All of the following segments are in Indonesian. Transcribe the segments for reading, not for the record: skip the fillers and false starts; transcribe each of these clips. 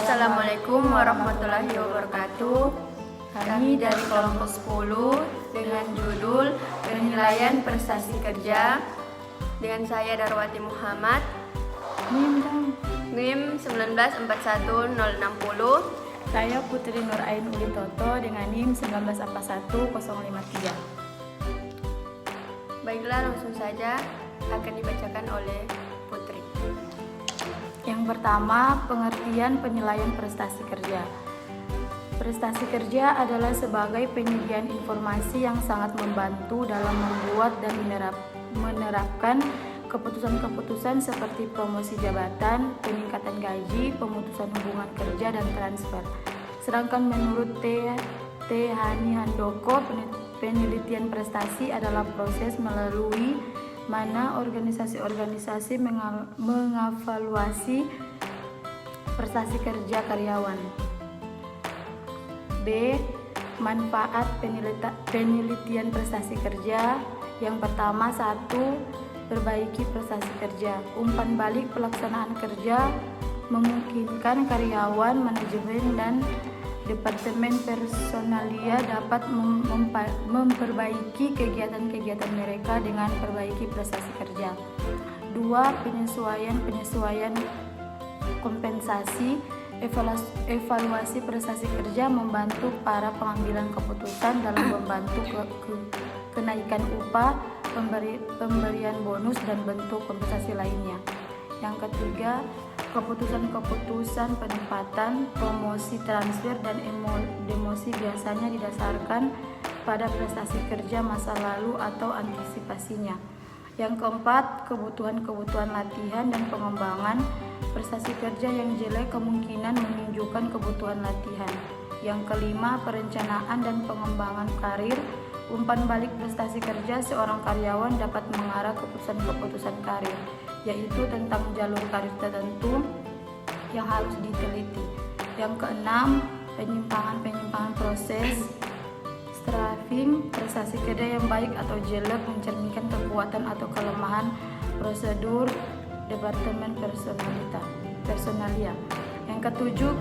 Assalamualaikum warahmatullahi wabarakatuh. Kami dari kelompok 10 dengan judul Penilaian Prestasi Kerja dengan saya Darwati Muhammad, NIM 1941060. Saya Putri Nur Ain Ulitoto dengan NIM 1941053. Baiklah, langsung saja akan dibacakan oleh Putri. Yang pertama, pengertian penilaian prestasi kerja. Prestasi kerja adalah sebagai penyediaan informasi yang sangat membantu dalam membuat dan menerapkan keputusan-keputusan seperti promosi jabatan, peningkatan gaji, pemutusan hubungan kerja, dan transfer. Sedangkan menurut T. Hani Handoko, penelitian prestasi adalah proses melalui mana organisasi-organisasi mengevaluasi prestasi kerja karyawan. B. Manfaat penelitian prestasi kerja. Yang pertama, 1. Perbaiki prestasi kerja. Umpan balik pelaksanaan kerja memungkinkan karyawan, manajemen, dan Departemen Personalia dapat memperbaiki kegiatan-kegiatan mereka dengan perbaiki prestasi kerja. 2. Penyesuaian kompensasi. Evaluasi prestasi kerja membantu para pengambilan keputusan dalam membantu kenaikan upah, pemberian bonus, dan bentuk kompensasi lainnya. Yang ketiga, keputusan-keputusan penempatan, promosi, transfer, dan demosi biasanya didasarkan pada prestasi kerja masa lalu atau antisipasinya. Yang keempat, kebutuhan latihan dan pengembangan. Prestasi kerja yang jelek kemungkinan menunjukkan kebutuhan latihan. Yang kelima, perencanaan dan pengembangan karir. Umpan balik prestasi kerja seorang karyawan dapat mengarah keputusan-keputusan karir, yaitu tentang jalur karir tertentu yang harus diteliti. Yang keenam, penyimpangan proses. Strafing, prestasi kerja yang baik atau jelek mencerminkan kekuatan atau kelemahan prosedur Departemen Personalia. Yang ketujuh,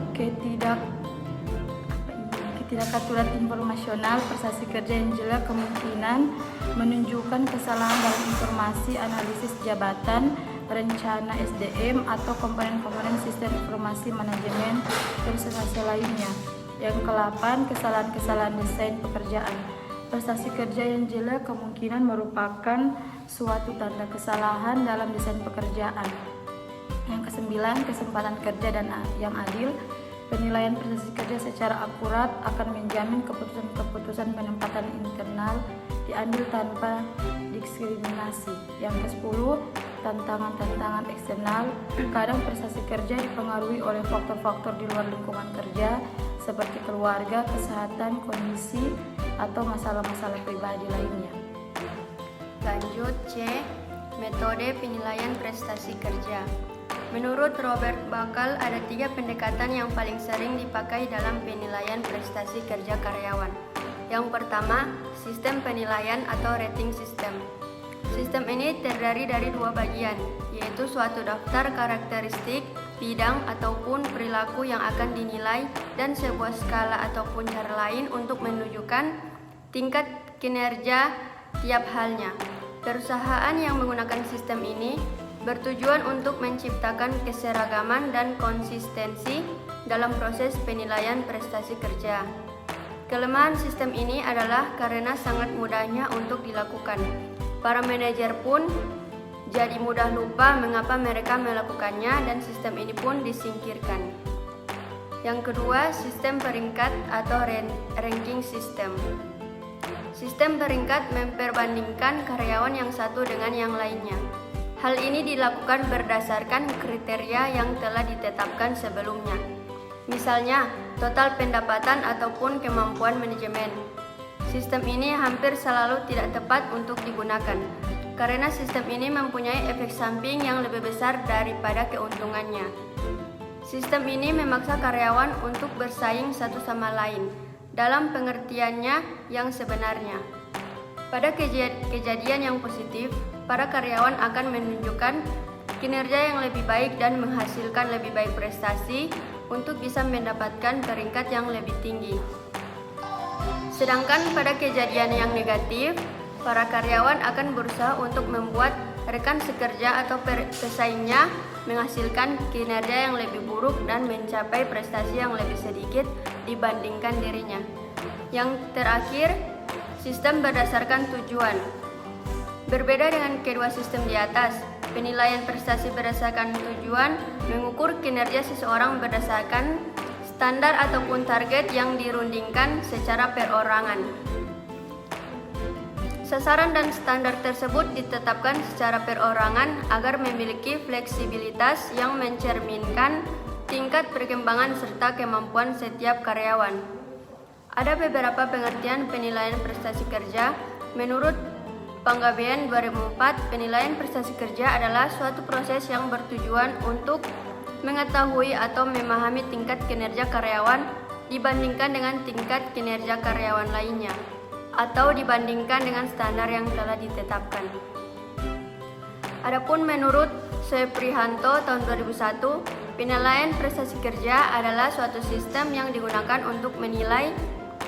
ketidakaturan informasional. Prestasi kerja yang jelek kemungkinan menunjukkan kesalahan dalam informasi, analisis jabatan, rencana SDM, atau komponen-komponen sistem informasi manajemen personal lainnya. Yang ke-8, kesalahan-kesalahan desain pekerjaan. Prestasi kerja yang jelek kemungkinan merupakan suatu tanda kesalahan dalam desain pekerjaan. Yang ke-9, kesempatan kerja dan yang adil. Penilaian prestasi kerja secara akurat akan menjamin keputusan-keputusan penempatan internal diambil tanpa diskriminasi. Yang ke-10, tantangan-tantangan eksternal. Kadang prestasi kerja dipengaruhi oleh faktor-faktor di luar lingkungan kerja seperti keluarga, kesehatan, kondisi, atau masalah-masalah pribadi lainnya. Lanjut C. Metode penilaian prestasi kerja. Menurut Robert Bakal, ada 3 pendekatan yang paling sering dipakai dalam penilaian prestasi kerja karyawan. Yang pertama, sistem penilaian atau rating system. Sistem ini terdiri dari 2 bagian, yaitu suatu daftar karakteristik, bidang ataupun perilaku yang akan dinilai, dan sebuah skala ataupun cara lain untuk menunjukkan tingkat kinerja tiap halnya. Perusahaan yang menggunakan sistem ini bertujuan untuk menciptakan keseragaman dan konsistensi dalam proses penilaian prestasi kerja. Kelemahan sistem ini adalah karena sangat mudahnya untuk dilakukan. Para manajer pun jadi mudah lupa mengapa mereka melakukannya, dan sistem ini pun disingkirkan. Yang kedua, sistem peringkat atau ranking system. Sistem peringkat memperbandingkan karyawan yang satu dengan yang lainnya. Hal ini dilakukan berdasarkan kriteria yang telah ditetapkan sebelumnya. Misalnya, total pendapatan ataupun kemampuan manajemen. Sistem ini hampir selalu tidak tepat untuk digunakan, karena sistem ini mempunyai efek samping yang lebih besar daripada keuntungannya. Sistem ini memaksa karyawan untuk bersaing satu sama lain dalam pengertiannya yang sebenarnya. Pada kejadian yang positif, para karyawan akan menunjukkan kinerja yang lebih baik dan menghasilkan lebih baik prestasi untuk bisa mendapatkan peringkat yang lebih tinggi. Sedangkan pada kejadian yang negatif, para karyawan akan berusaha untuk membuat rekan sekerja atau pesaingnya menghasilkan kinerja yang lebih buruk dan mencapai prestasi yang lebih sedikit dibandingkan dirinya. Yang terakhir, sistem berdasarkan tujuan. Berbeda dengan kedua sistem di atas, penilaian prestasi berdasarkan tujuan mengukur kinerja seseorang berdasarkan standar ataupun target yang dirundingkan secara perorangan. Sasaran dan standar tersebut ditetapkan secara perorangan agar memiliki fleksibilitas yang mencerminkan tingkat perkembangan serta kemampuan setiap karyawan. Ada beberapa pengertian penilaian prestasi kerja. Menurut Panggabean 2004, penilaian prestasi kerja adalah suatu proses yang bertujuan untuk mengetahui atau memahami tingkat kinerja karyawan dibandingkan dengan tingkat kinerja karyawan lainnya, atau dibandingkan dengan standar yang telah ditetapkan. Adapun menurut Suprihanto tahun 2001, penilaian prestasi kerja adalah suatu sistem yang digunakan untuk menilai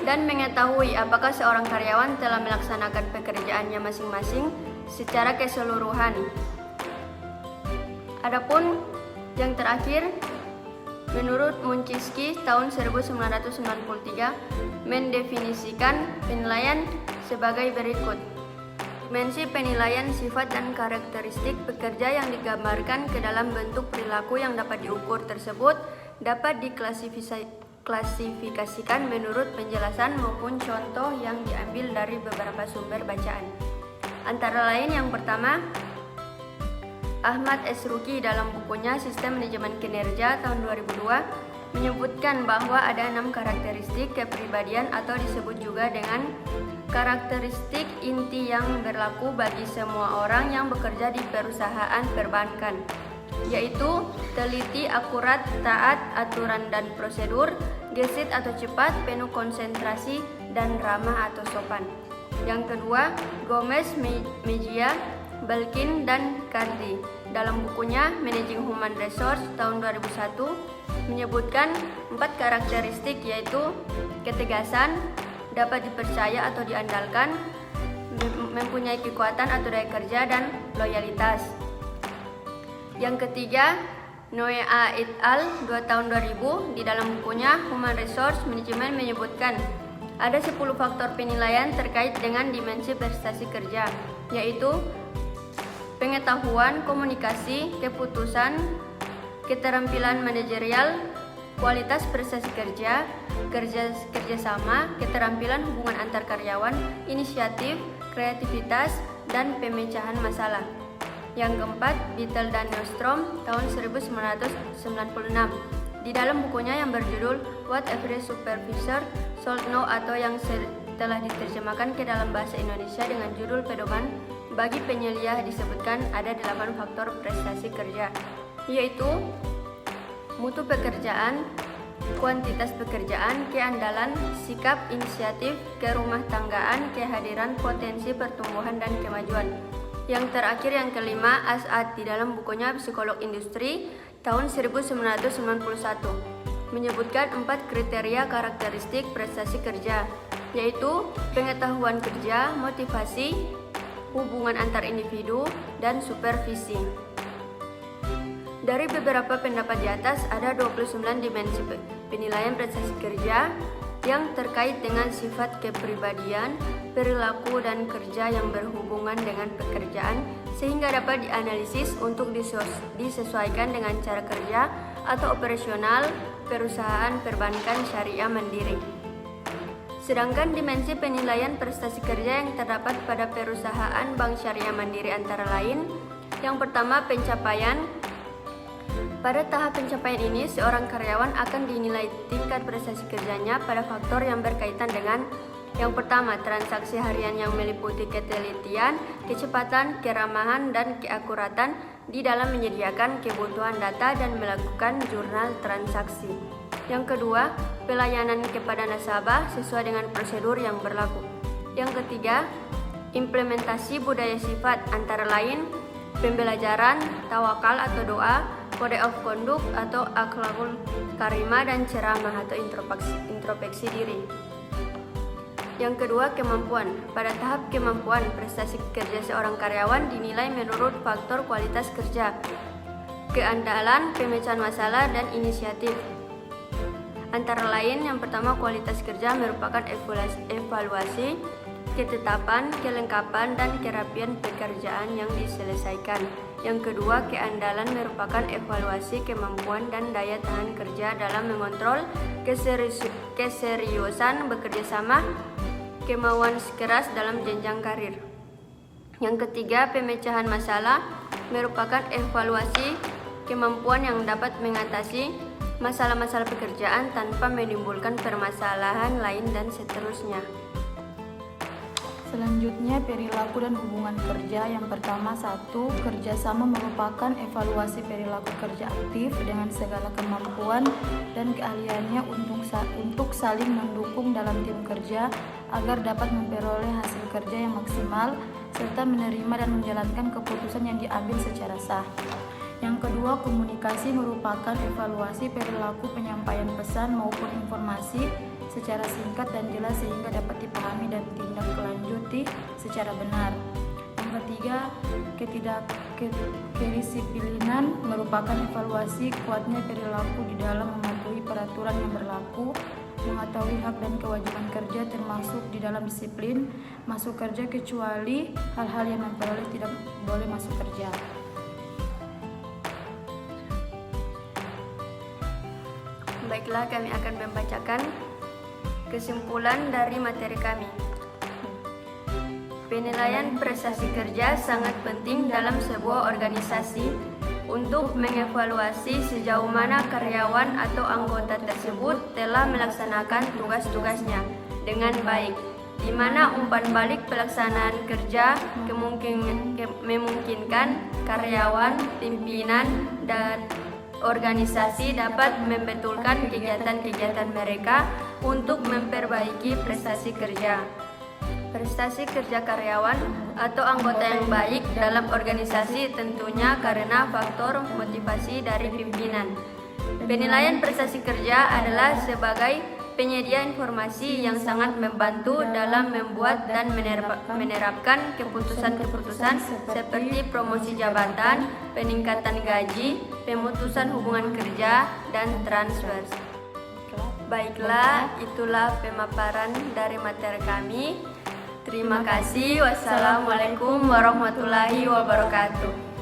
dan mengetahui apakah seorang karyawan telah melaksanakan pekerjaannya masing-masing secara keseluruhan. Adapun yang terakhir, menurut Munchiski tahun 1993 mendefinisikan penilaian sebagai berikut. Dimensi penilaian sifat dan karakteristik pekerja yang digambarkan ke dalam bentuk perilaku yang dapat diukur tersebut dapat diklasifikasikan menurut penjelasan maupun contoh yang diambil dari beberapa sumber bacaan. Antara lain yang pertama, Ahmad Esruki dalam bukunya Sistem Manajemen Kinerja tahun 2002 menyebutkan bahwa ada 6 karakteristik kepribadian atau disebut juga dengan karakteristik inti yang berlaku bagi semua orang yang bekerja di perusahaan perbankan, yaitu teliti, akurat, taat, aturan dan prosedur, gesit atau cepat, penuh konsentrasi, dan ramah atau sopan. Yang kedua, Gomez, Mejia, Belkin, dan Cardi dalam bukunya Managing Human Resource tahun 2001 menyebutkan 4 karakteristik, yaitu ketegasan, dapat dipercaya atau diandalkan, mempunyai kekuatan atau daya kerja, dan loyalitas. Yang ketiga, Noea et al. 2 tahun 2000 di dalam bukunya Human Resource Management menyebutkan ada 10 faktor penilaian terkait dengan dimensi prestasi kerja, yaitu pengetahuan, komunikasi, keputusan, keterampilan manajerial, kualitas prestasi kerja, kerjasama, keterampilan hubungan antar karyawan, inisiatif, kreativitas, dan pemecahan masalah. Yang keempat, Vittel dan Nordstrom tahun 1996 di dalam bukunya yang berjudul What Every Supervisor Should Know atau yang telah diterjemahkan ke dalam bahasa Indonesia dengan judul Pedoman bagi Penyelia disebutkan ada 8 faktor prestasi kerja, yaitu mutu pekerjaan, kuantitas pekerjaan, keandalan, sikap, inisiatif, kerumah tanggaan, kehadiran, potensi pertumbuhan, dan kemajuan. Yang terakhir yang kelima, As'ad di dalam bukunya Psikolog Industri tahun 1991 menyebutkan 4 kriteria karakteristik prestasi kerja, yaitu pengetahuan kerja, motivasi, hubungan antar individu, dan supervisi. Dari beberapa pendapat di atas, ada 29 dimensi penilaian prestasi kerja yang terkait dengan sifat kepribadian, perilaku, dan kerja yang berhubungan dengan pekerjaan sehingga dapat dianalisis untuk disesuaikan dengan cara kerja atau operasional perusahaan perbankan syariah mandiri. Sedangkan dimensi penilaian prestasi kerja yang terdapat pada perusahaan bank syariah mandiri antara lain, yang pertama pencapaian. Pada tahap pencapaian ini, seorang karyawan akan dinilai tingkat prestasi kerjanya pada faktor yang berkaitan dengan yang pertama, transaksi harian yang meliputi ketelitian, kecepatan, keramahan, dan keakuratan di dalam menyediakan kebutuhan data dan melakukan jurnal transaksi. Yang kedua, pelayanan kepada nasabah sesuai dengan prosedur yang berlaku. Yang ketiga, implementasi budaya sifat antara lain pembelajaran, tawakal atau doa, kode of conduct atau akhlakul karimah, dan ceramah atau introspeksi diri. Yang kedua, kemampuan. Pada tahap kemampuan, prestasi kerja seorang karyawan dinilai menurut faktor kualitas kerja, keandalan, pemecahan masalah, dan inisiatif. Antara lain, yang pertama, kualitas kerja merupakan evaluasi, ketetapan, kelengkapan, dan kerapian pekerjaan yang diselesaikan. Yang kedua, keandalan merupakan evaluasi kemampuan dan daya tahan kerja dalam mengontrol, keseriusan bekerja sama, kemauan keras dalam jenjang karir. Yang ketiga, pemecahan masalah merupakan evaluasi kemampuan yang dapat mengatasi masalah-masalah pekerjaan tanpa menimbulkan permasalahan lain, dan seterusnya. Selanjutnya, perilaku dan hubungan kerja. Yang pertama, 1. Kerjasama merupakan evaluasi perilaku kerja aktif dengan segala kemampuan dan keahliannya untuk saling mendukung dalam tim kerja agar dapat memperoleh hasil kerja yang maksimal serta menerima dan menjalankan keputusan yang diambil secara sah. Yang kedua, komunikasi merupakan evaluasi perilaku penyampaian pesan maupun informasi secara singkat dan jelas sehingga dapat dipahami dan ditindaklanjuti secara benar. Yang ketiga, kedisiplinan merupakan evaluasi kuatnya perilaku di dalam mematuhi peraturan yang berlaku, mengetahui hak dan kewajiban kerja termasuk di dalam disiplin masuk kerja kecuali hal-hal yang memperoleh tidak boleh masuk kerja. Baiklah, kami akan membacakan kesimpulan dari materi kami. Penilaian prestasi kerja sangat penting dalam sebuah organisasi untuk mengevaluasi sejauh mana karyawan atau anggota tersebut telah melaksanakan tugas-tugasnya dengan baik, di mana umpan balik pelaksanaan kerja memungkinkan karyawan, pimpinan, dan organisasi dapat membetulkan kegiatan-kegiatan mereka untuk memperbaiki prestasi kerja. Prestasi kerja karyawan atau anggota yang baik dalam organisasi tentunya karena faktor motivasi dari pimpinan. Penilaian prestasi kerja adalah sebagai penyedia informasi yang sangat membantu dalam membuat dan menerapkan keputusan-keputusan seperti promosi jabatan, peningkatan gaji, pemutusan hubungan kerja, dan transfer. Baiklah, itulah pemaparan dari materi kami. Terima kasih. Wassalamualaikum warahmatullahi wabarakatuh.